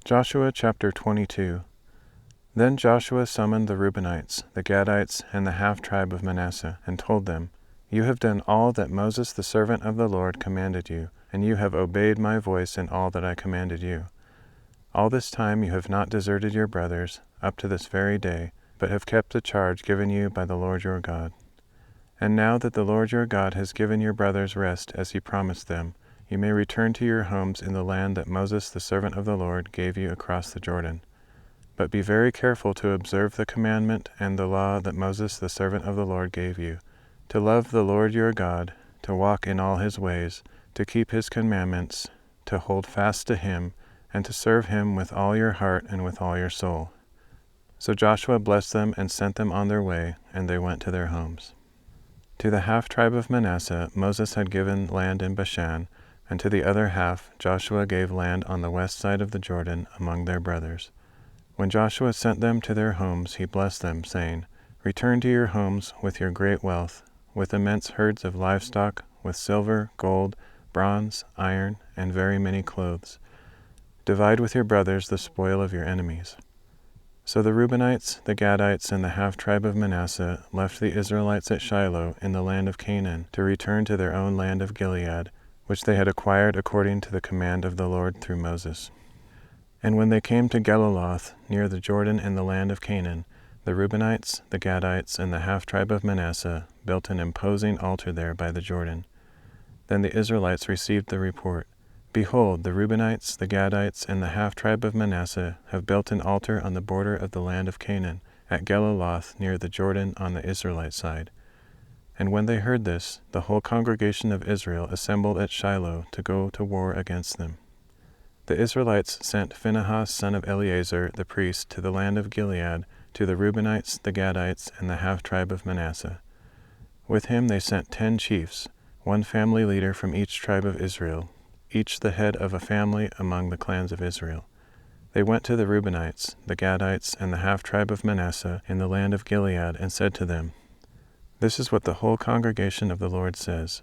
Joshua chapter 22. Then Joshua summoned the Reubenites, the Gadites, and the half-tribe of Manasseh, and told them, You have done all that Moses the servant of the Lord commanded you, and you have obeyed my voice in all that I commanded you. All this time you have not deserted your brothers, up to this very day, but have kept the charge given you by the Lord your God. And now that the Lord your God has given your brothers rest as he promised them, you may return to your homes in the land that Moses the servant of the Lord gave you across the Jordan. But be very careful to observe the commandment and the law that Moses the servant of the Lord gave you, to love the Lord your God, to walk in all his ways, to keep his commandments, to hold fast to him, and to serve him with all your heart and with all your soul. So Joshua blessed them and sent them on their way, and they went to their homes. To the half-tribe of Manasseh Moses had given land in Bashan, and to the other half Joshua gave land on the west side of the Jordan among their brothers. When Joshua sent them to their homes, he blessed them, saying, Return to your homes with your great wealth, with immense herds of livestock, with silver, gold, bronze, iron, and very many clothes. Divide with your brothers the spoil of your enemies. So the Reubenites, the Gadites, and the half-tribe of Manasseh left the Israelites at Shiloh in the land of Canaan to return to their own land of Gilead, which they had acquired according to the command of the Lord through Moses. And when they came to Geliloth, near the Jordan in the land of Canaan, the Reubenites, the Gadites, and the half-tribe of Manasseh built an imposing altar there by the Jordan. Then the Israelites received the report, Behold, the Reubenites, the Gadites, and the half-tribe of Manasseh have built an altar on the border of the land of Canaan, at Geliloth near the Jordan on the Israelite side. And when they heard this, the whole congregation of Israel assembled at Shiloh to go to war against them. The Israelites sent Phinehas son of Eleazar the priest to the land of Gilead, to the Reubenites, the Gadites, and the half-tribe of Manasseh. With him they sent 10 chiefs, one family leader from each tribe of Israel, each the head of a family among the clans of Israel. They went to the Reubenites, the Gadites, and the half-tribe of Manasseh in the land of Gilead, and said to them, This is what the whole congregation of the Lord says.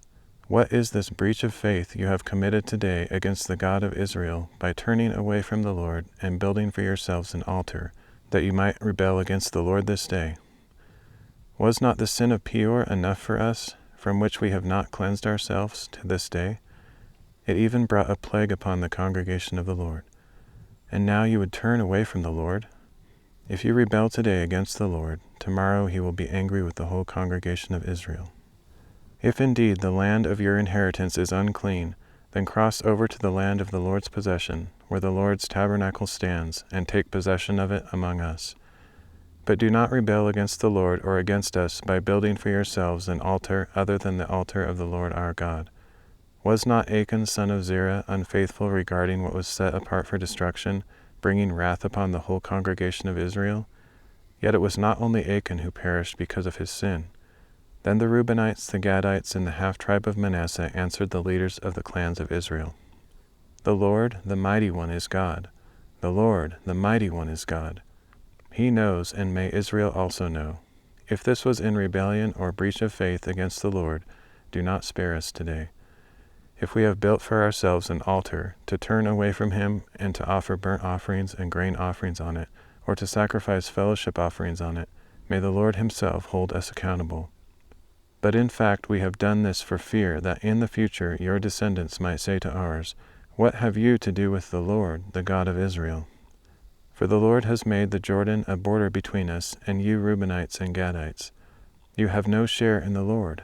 What is this breach of faith you have committed today against the God of Israel by turning away from the Lord and building for yourselves an altar, that you might rebel against the Lord this day? Was not the sin of Peor enough for us, from which we have not cleansed ourselves to this day? It even brought a plague upon the congregation of the Lord. And now you would turn away from the Lord? If you rebel today against the Lord, tomorrow he will be angry with the whole congregation of Israel. If indeed the land of your inheritance is unclean, then cross over to the land of the Lord's possession, where the Lord's tabernacle stands, and take possession of it among us. But do not rebel against the Lord or against us by building for yourselves an altar other than the altar of the Lord our God. Was not Achan son of Zerah unfaithful regarding what was set apart for destruction, bringing wrath upon the whole congregation of Israel? Yet it was not only Achan who perished because of his sin. Then the Reubenites, the Gadites, and the half-tribe of Manasseh answered the leaders of the clans of Israel, The Lord, the Mighty One, is God. The Lord, the Mighty One, is God. He knows, and may Israel also know. If this was in rebellion or breach of faith against the Lord, do not spare us today. If we have built for ourselves an altar, to turn away from him and to offer burnt offerings and grain offerings on it, or to sacrifice fellowship offerings on it, may the Lord himself hold us accountable. But in fact we have done this for fear that in the future your descendants might say to ours, What have you to do with the Lord, the God of Israel? For the Lord has made the Jordan a border between us and you Reubenites and Gadites. You have no share in the Lord.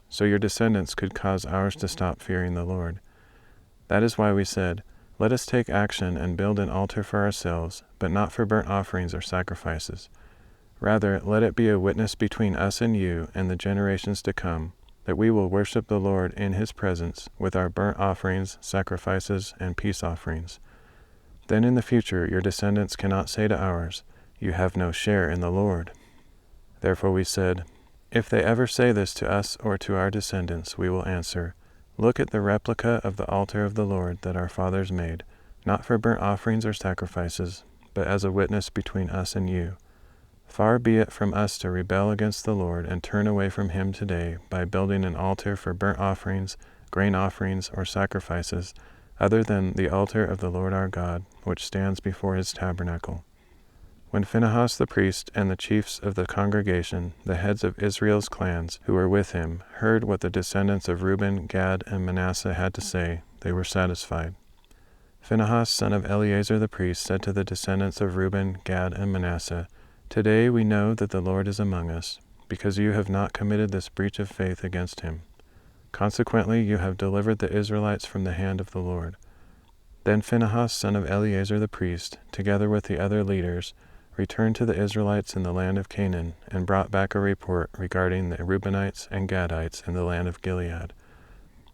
So your descendants could cause ours to stop fearing the Lord. That is why we said, Let us take action and build an altar for ourselves, but not for burnt offerings or sacrifices. Rather, let it be a witness between us and you and the generations to come, that we will worship the Lord in his presence with our burnt offerings, sacrifices, and peace offerings. Then in the future your descendants cannot say to ours, You have no share in the Lord. Therefore we said, If they ever say this to us or to our descendants, we will answer, Look at the replica of the altar of the Lord that our fathers made, not for burnt offerings or sacrifices, but as a witness between us and you. Far be it from us to rebel against the Lord and turn away from him today by building an altar for burnt offerings, grain offerings, or sacrifices, other than the altar of the Lord our God, which stands before his tabernacle. When Phinehas the priest and the chiefs of the congregation, the heads of Israel's clans, who were with him, heard what the descendants of Reuben, Gad, and Manasseh had to say, they were satisfied. Phinehas, son of Eleazar the priest, said to the descendants of Reuben, Gad, and Manasseh, Today we know that the Lord is among us, because you have not committed this breach of faith against him. Consequently, you have delivered the Israelites from the hand of the Lord. Then Phinehas, son of Eleazar the priest, together with the other leaders, returned to the Israelites in the land of Canaan, and brought back a report regarding the Reubenites and Gadites in the land of Gilead.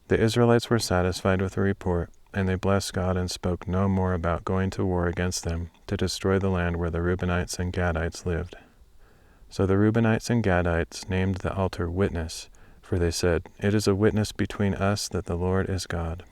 The Israelites were satisfied with the report, and they blessed God and spoke no more about going to war against them to destroy the land where the Reubenites and Gadites lived. So the Reubenites and Gadites named the altar Witness, for they said, It is a witness between us that the Lord is God.